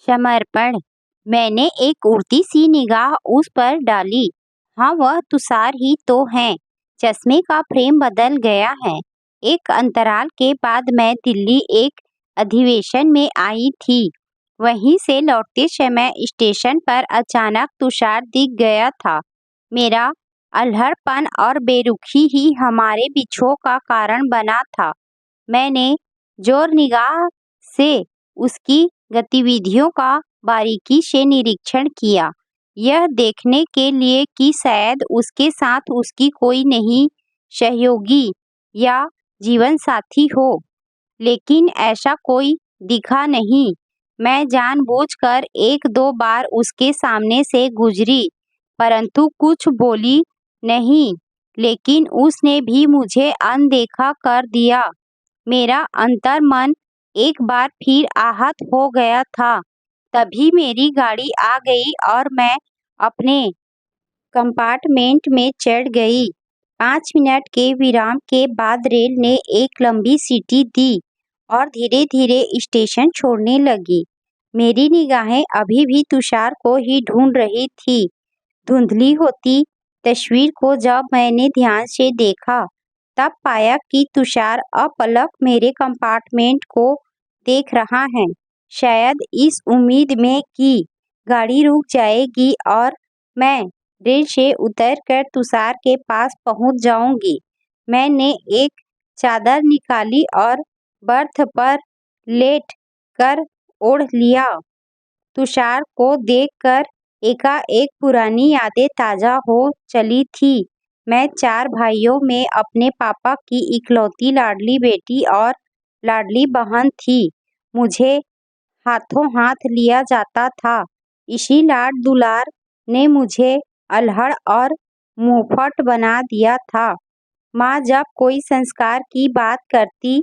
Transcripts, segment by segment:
समर्पण। मैंने एक उड़ती सी निगाह उस पर डाली। हाँ, वह तुषार ही तो है। चश्मे का फ्रेम बदल गया है। एक अंतराल के बाद मैं दिल्ली एक अधिवेशन में आई थी। वहीं से लौटते समय स्टेशन पर अचानक तुषार दिख गया था। मेरा अल्हड़पन और बेरुखी ही हमारे बिछोह का कारण बना था। मैंने जोर निगाह से उसकी गतिविधियों का बारीकी से निरीक्षण किया, यह देखने के लिए कि शायद उसके साथ उसकी कोई नई सहयोगी या जीवन साथी हो, लेकिन ऐसा कोई दिखा नहीं। मैं जानबूझकर एक दो बार उसके सामने से गुजरी, परंतु कुछ बोली नहीं, लेकिन उसने भी मुझे अनदेखा कर दिया। मेरा अंतर्मन एक बार फिर आहत हो गया था। तभी मेरी गाड़ी आ गई और मैं अपने कंपार्टमेंट में चढ़ गई। 5 मिनट के विराम के बाद रेल ने एक लंबी सीटी दी और धीरे धीरे स्टेशन छोड़ने लगी। मेरी निगाहें अभी भी तुषार को ही ढूंढ रही थी। धुंधली होती तस्वीर को जब मैंने ध्यान से देखा, तब पाया कि तुषार अपलक मेरे कंपार्टमेंट को देख रहा है, शायद इस उम्मीद में कि गाड़ी रुक जाएगी और मैं रेल से उतरकर तुषार के पास पहुंच जाऊंगी। मैंने एक चादर निकाली और बर्थ पर लेट कर ओढ़ लिया। तुषार को देखकर एकाएक पुरानी यादें ताजा हो चली थी। मैं 4 भाइयों में अपने पापा की इकलौती लाडली बेटी और लाडली बहन थी। मुझे हाथों हाथ लिया जाता था। इसी लाड दुलार ने मुझे अल्हड़ और मुंहफट बना दिया था। माँ जब कोई संस्कार की बात करती,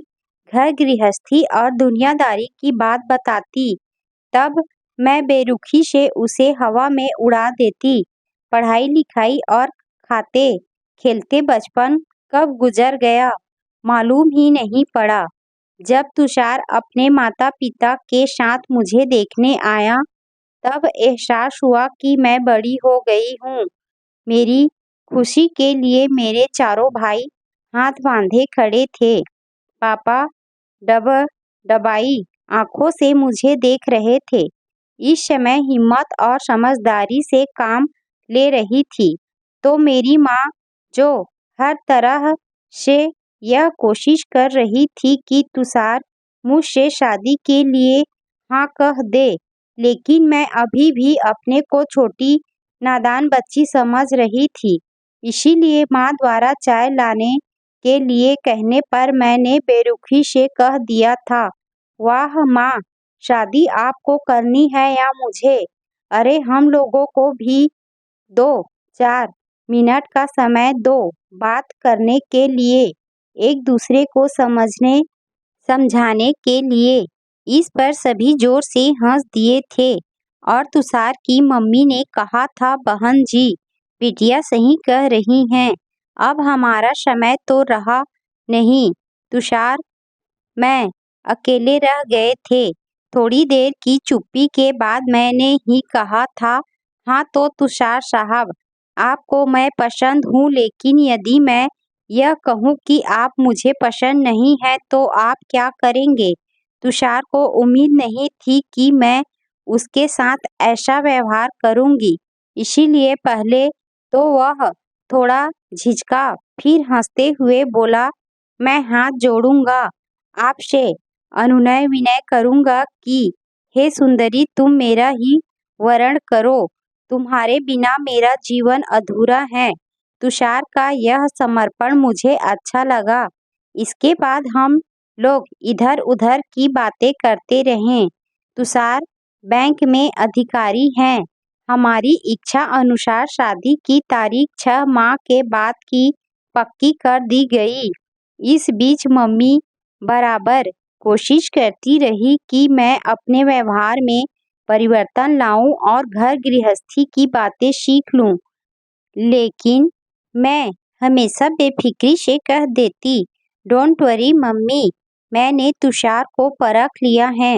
घर गृहस्थी और दुनियादारी की बात बताती, तब मैं बेरुखी से उसे हवा में उड़ा देती। पढ़ाई लिखाई और खाते खेलते बचपन कब गुजर गया मालूम ही नहीं पड़ा। जब तुषार अपने माता पिता के साथ मुझे देखने आया, तब एहसास हुआ कि मैं बड़ी हो गई हूँ। मेरी खुशी के लिए मेरे चारों भाई हाथ बांधे खड़े थे। पापा डबाई आंखों से मुझे देख रहे थे। इस समय हिम्मत और समझदारी से काम ले रही थी, तो मेरी माँ जो हर तरह से यह कोशिश कर रही थी कि तुषार मुझसे शादी के लिए हाँ कह दे, लेकिन मैं अभी भी अपने को छोटी नादान बच्ची समझ रही थी। इसीलिए माँ द्वारा चाय लाने के लिए कहने पर मैंने बेरुखी से कह दिया था, वाह माँ, शादी आपको करनी है या मुझे? अरे हम लोगों को भी 2-4 मिनट का समय दो बात करने के लिए, एक दूसरे को समझने समझाने के लिए। इस पर सभी जोर से हंस दिए थे और तुषार की मम्मी ने कहा था, बहन जी, बिटिया सही कह रही हैं, अब हमारा समय तो रहा नहीं। तुषार मैं अकेले रह गए थे। थोड़ी देर की चुप्पी के बाद मैंने ही कहा था, हाँ तो तुषार साहब, आपको मैं पसंद हूँ, लेकिन यदि मैं यह कहूँ कि आप मुझे पसंद नहीं है तो आप क्या करेंगे? तुषार को उम्मीद नहीं थी कि मैं उसके साथ ऐसा व्यवहार करूँगी, इसीलिए पहले तो वह थोड़ा झिझका, फिर हंसते हुए बोला, मैं हाथ जोड़ूंगा, आपसे अनुनय विनय करूंगा कि हे सुंदरी, तुम मेरा ही वरण करो, तुम्हारे बिना मेरा जीवन अधूरा है। तुषार का यह समर्पण मुझे अच्छा लगा। इसके बाद हम लोग इधर उधर की बातें करते रहे। तुषार बैंक में अधिकारी हैं। हमारी इच्छा अनुसार शादी की तारीख 6 माह के बाद की पक्की कर दी गई। इस बीच मम्मी बराबर कोशिश करती रही कि मैं अपने व्यवहार में परिवर्तन लाऊं और घर गृहस्थी की बातें सीख लूं, लेकिन मैं हमेशा बेफिक्री से कह देती, डोंट वरी मम्मी, मैंने तुषार को परख लिया है,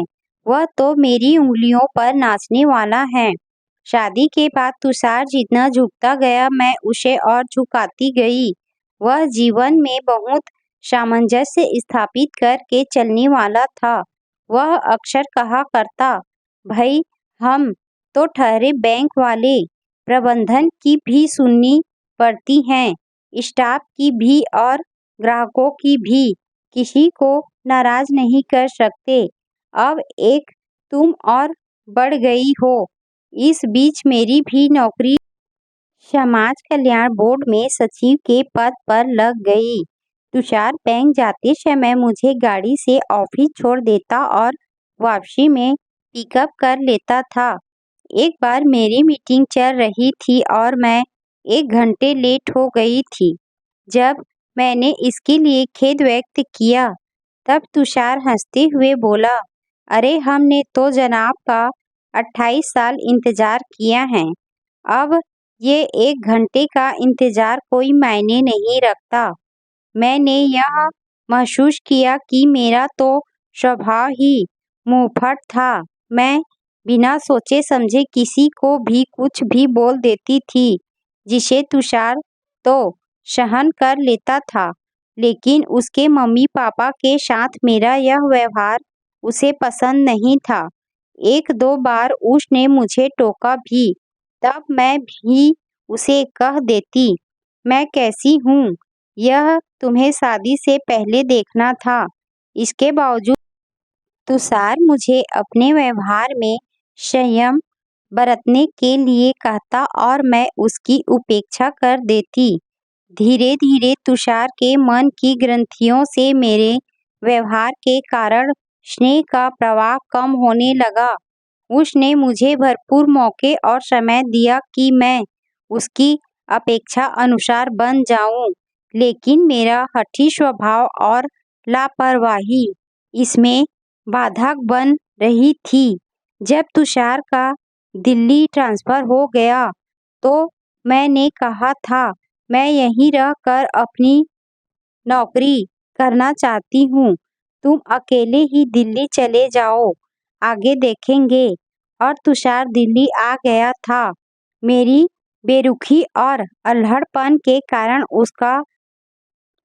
वह तो मेरी उंगलियों पर नाचने वाला है। शादी के बाद तुषार जितना झुकता गया मैं उसे और झुकाती गई। वह जीवन में बहुत सामंजस्य स्थापित करके चलने वाला था। वह अक्सर कहा करता, भाई हम तो ठहरे बैंक वाले, प्रबंधन की भी सुननी पड़ती हैं, स्टाफ की भी और ग्राहकों की भी, किसी को नाराज नहीं कर सकते। अब एक तुम और बढ़ गई हो। इस बीच मेरी भी नौकरी समाज कल्याण बोर्ड में सचिव के पद पर लग गई। तुषार बैंक जाते समय मुझे गाड़ी से ऑफिस छोड़ देता और वापसी में पिकअप कर लेता था। एक बार मेरी मीटिंग चल रही थी और मैं 1 घंटे लेट हो गई थी। जब मैंने इसके लिए खेद व्यक्त किया, तब तुषार हंसते हुए बोला, अरे हमने तो जनाब का 28 साल इंतजार किया है। अब ये 1 घंटे का इंतजार कोई मायने नहीं रखता। मैंने यह महसूस किया कि मेरा तो स्वभाव ही मुंहफट था। मैं बिना सोचे समझे किसी को भी कुछ भी बोल देती थी, जिसे तुषार तो सहन कर लेता था, लेकिन उसके मम्मी पापा के साथ मेरा यह व्यवहार उसे पसंद नहीं था। 1-2 बार उसने मुझे टोका भी, तब मैं भी उसे कह देती, मैं कैसी हूँ यह तुम्हें शादी से पहले देखना था। इसके बावजूद तुषार मुझे अपने व्यवहार में संयम बरतने के लिए कहता और मैं उसकी उपेक्षा कर देती। धीरे धीरे तुषार के मन की ग्रंथियों से मेरे व्यवहार के कारण स्नेह का प्रवाह कम होने लगा। उसने मुझे भरपूर मौके और समय दिया कि मैं उसकी अपेक्षा अनुसार बन जाऊं, लेकिन मेरा हठी स्वभाव और लापरवाही इसमें बाधक बन रही थी। जब तुषार का दिल्ली ट्रांसफर हो गया, तो मैंने कहा था, मैं यहीं रहकर अपनी नौकरी करना चाहती हूँ, तुम अकेले ही दिल्ली चले जाओ, आगे देखेंगे। और तुषार दिल्ली आ गया था। मेरी बेरुखी और अल्हड़पन के कारण उसका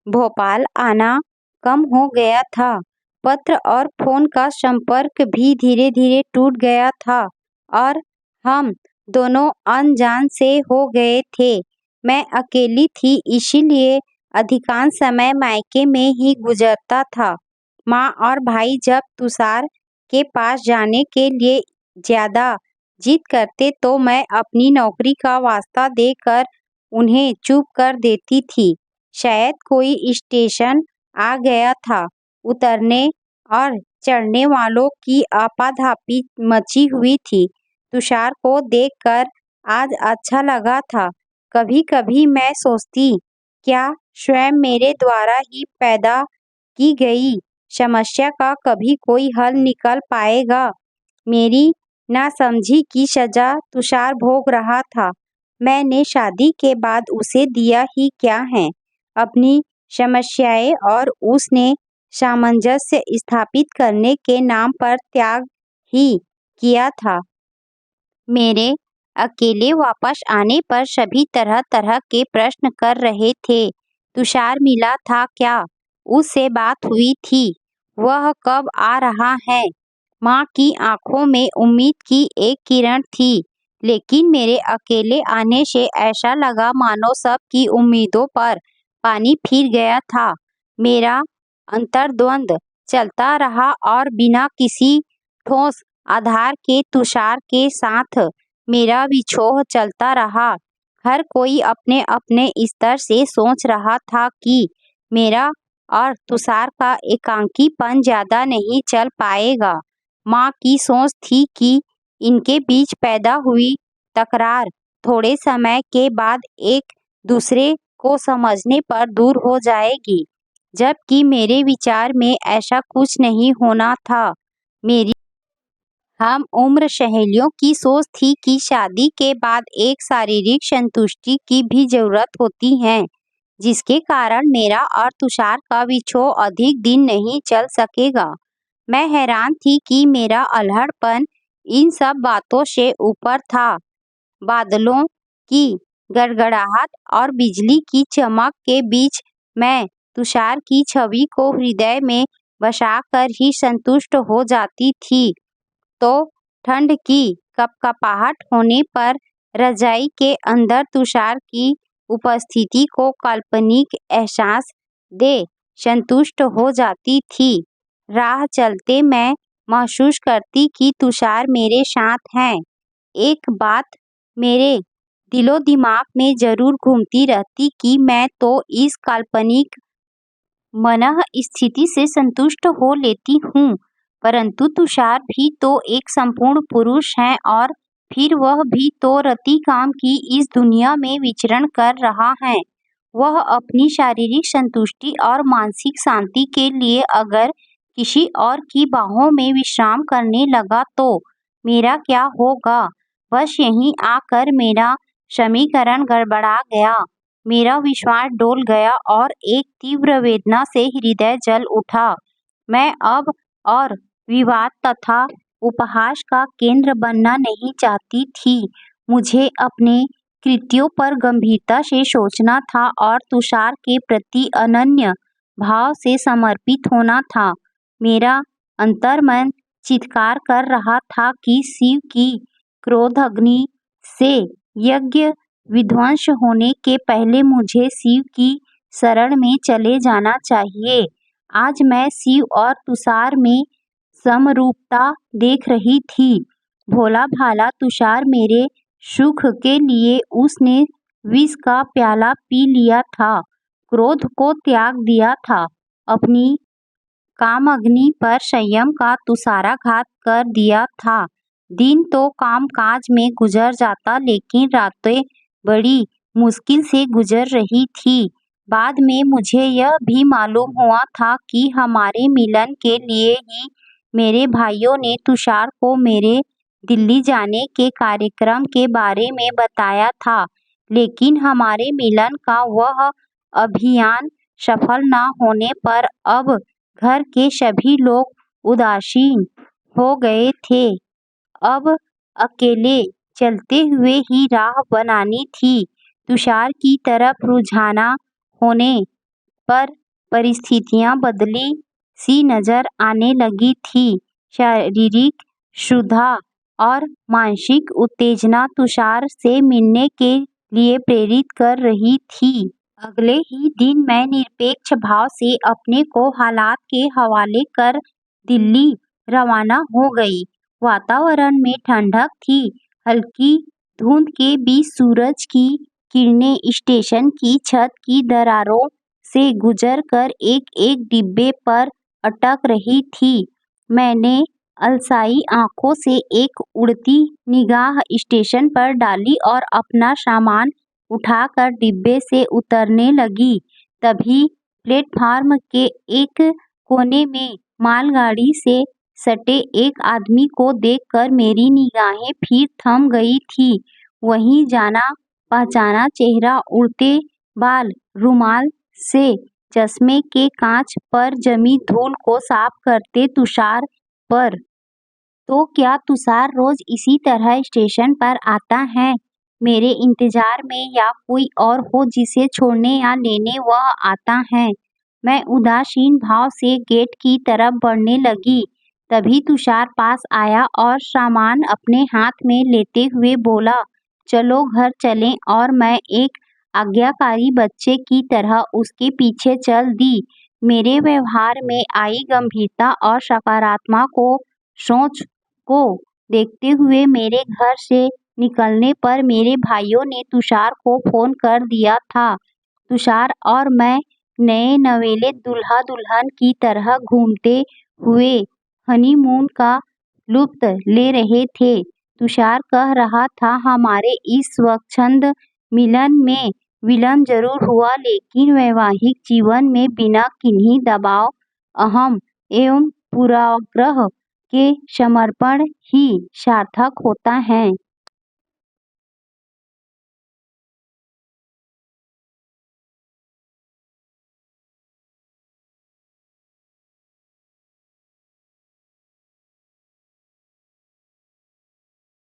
भोपाल आना कम हो गया था। पत्र और फोन का संपर्क भी धीरे धीरे टूट गया था और हम दोनों अनजान से हो गए थे। मैं अकेली थी, इसीलिए अधिकांश समय मायके में ही गुजरता था। माँ और भाई जब तुषार के पास जाने के लिए ज्यादा जिद करते तो मैं अपनी नौकरी का वास्ता देकर उन्हें चुप कर देती थी। शायद कोई स्टेशन आ गया था। उतरने और चढ़ने वालों की आपाधापी मची हुई थी। तुषार को देखकर आज अच्छा लगा था। कभी कभी मैं सोचती, क्या स्वयं मेरे द्वारा ही पैदा की गई समस्या का कभी कोई हल निकल पाएगा। मेरी नासमझी की सजा तुषार भोग रहा था। मैंने शादी के बाद उसे दिया ही क्या है, अपनी समस्याएं, और उसने सामंजस्य स्थापित करने के नाम पर त्याग ही किया था। मेरे अकेले वापस आने पर सभी तरह तरह के प्रश्न कर रहे थे। तुषार मिला था क्या? उससे बात हुई थी? वह कब आ रहा है? माँ की आंखों में उम्मीद की एक किरण थी, लेकिन मेरे अकेले आने से ऐसा लगा मानो सबकी उम्मीदों पर पानी फिर गया था। मेरा अंतर्द्वंद चलता रहा और बिना किसी ठोस आधार के तुषार के साथ मेरा विछोह चलता रहा। हर कोई अपने अपने स्तर से सोच रहा था कि मेरा और तुषार का एकांकीपन ज्यादा नहीं चल पाएगा। माँ की सोच थी कि इनके बीच पैदा हुई तकरार थोड़े समय के बाद एक दूसरे को समझने पर दूर हो जाएगी, जबकि मेरे विचार में ऐसा कुछ नहीं होना था। मेरी हम उम्र सहेलियों की सोच थी कि शादी के बाद एक शारीरिक संतुष्टि की भी जरूरत होती है, जिसके कारण मेरा और तुषार का विछोह अधिक दिन नहीं चल सकेगा। मैं हैरान थी कि मेरा अल्हड़पन इन सब बातों से ऊपर था। बादलों की गड़गड़ाहट और बिजली की चमक के बीच मैं तुषार की छवि को हृदय में बसाकर ही संतुष्ट हो जाती थी। तो ठंड की कपकपाहट होने पर रजाई के अंदर तुषार की उपस्थिति को काल्पनिक एहसास दे संतुष्ट हो जाती थी। राह चलते मैं महसूस करती कि तुषार मेरे साथ हैं। एक बात मेरे दिलो दिमाग में जरूर घूमती रहती कि मैं तो इस काल्पनिक मनः स्थिति से संतुष्ट हो लेती हूँ, परंतु तुषार भी तो एक संपूर्ण पुरुष है और फिर वह भी तो रतिकाम की इस दुनिया में विचरण कर रहा है। वह अपनी शारीरिक संतुष्टि और मानसिक शांति के लिए अगर किसी और की बाहों में विश्राम करने लगा तो मेरा क्या होगा? बस यहीं आकर मेरा समीकरण गड़बड़ा गया। मेरा विश्वास डोल गया और एक तीव्र वेदना से हृदय जल उठा। मैं अब और विवाद तथा उपहास का केंद्र बनना नहीं चाहती थी। मुझे अपने कृत्यों पर गंभीरता से सोचना था और तुषार के प्रति अनन्य भाव से समर्पित होना था। मेरा अंतर्मन चित्कार कर रहा था कि शिव की क्रोधाग्नि से यज्ञ विध्वंस होने के पहले मुझे शिव की शरण में चले जाना चाहिए। आज मैं शिव और तुषार में समरूपता देख रही थी। भोला भाला तुषार मेरे सुख के लिए उसने विष का प्याला पी लिया था, क्रोध को त्याग दिया था, अपनी कामाग्नि पर संयम का तुषाराघात कर दिया था। दिन तो काम-काज में गुजर जाता लेकिन रातें बड़ी मुश्किल से गुजर रही थी। बाद में मुझे यह भी मालूम हुआ था कि हमारे मिलन के लिए ही मेरे भाइयों ने तुषार को मेरे दिल्ली जाने के कार्यक्रम के बारे में बताया था, लेकिन हमारे मिलन का वह अभियान सफल न होने पर अब घर के सभी लोग उदासीन हो गए थे। अब अकेले चलते हुए ही राह बनानी थी। तुषार की तरफ रुझाना होने पर परिस्थितियां बदली सी नजर आने लगी थी। शारीरिक क्षुधा और मानसिक उत्तेजना तुषार से मिलने के लिए प्रेरित कर रही थी। अगले ही दिन मैं निरपेक्ष भाव से अपने को हालात के हवाले कर दिल्ली रवाना हो गई। वातावरण में ठंडक थी। हल्की धुंध के बीच सूरज की किरणें स्टेशन की छत की दरारों से गुजरकर एक-एक डिब्बे पर अटक रही थी। मैंने अलसाई आंखों से एक उड़ती निगाह स्टेशन पर डाली और अपना सामान उठाकर डिब्बे से उतरने लगी। तभी प्लेटफार्म के एक कोने में मालगाड़ी से सटे एक आदमी को देखकर मेरी निगाहें फिर थम गई थी। वही जाना पहचाना चेहरा, उड़ते बाल, रुमाल से चश्मे के कांच पर जमी धूल को साफ करते तुषार पर। तो क्या तुषार रोज इसी तरह स्टेशन पर आता है, मेरे इंतजार में, या कोई और हो जिसे छोड़ने या लेने वह आता है? मैं उदासीन भाव से गेट की तरफ बढ़ने लगी। तभी तुषार पास आया और सामान अपने हाथ में लेते हुए बोला, चलो घर चलें, और मैं एक आज्ञाकारी बच्चे की तरह उसके पीछे चल दी। मेरे व्यवहार में आई गंभीरता और सकारात्मक को सोच को देखते हुए मेरे घर से निकलने पर मेरे भाइयों ने तुषार को फोन कर दिया था। तुषार और मैं नए नवेले दूल्हा दुल्हन की तरह घूमते हुए हनीमून का लुत्फ ले रहे थे। तुषार कह रहा था, हमारे इस स्वच्छंद मिलन में विलंब जरूर हुआ, लेकिन वैवाहिक जीवन में बिना किन्हीं दबाव, अहम एवं पूर्वाग्रह के समर्पण ही सार्थक होता है।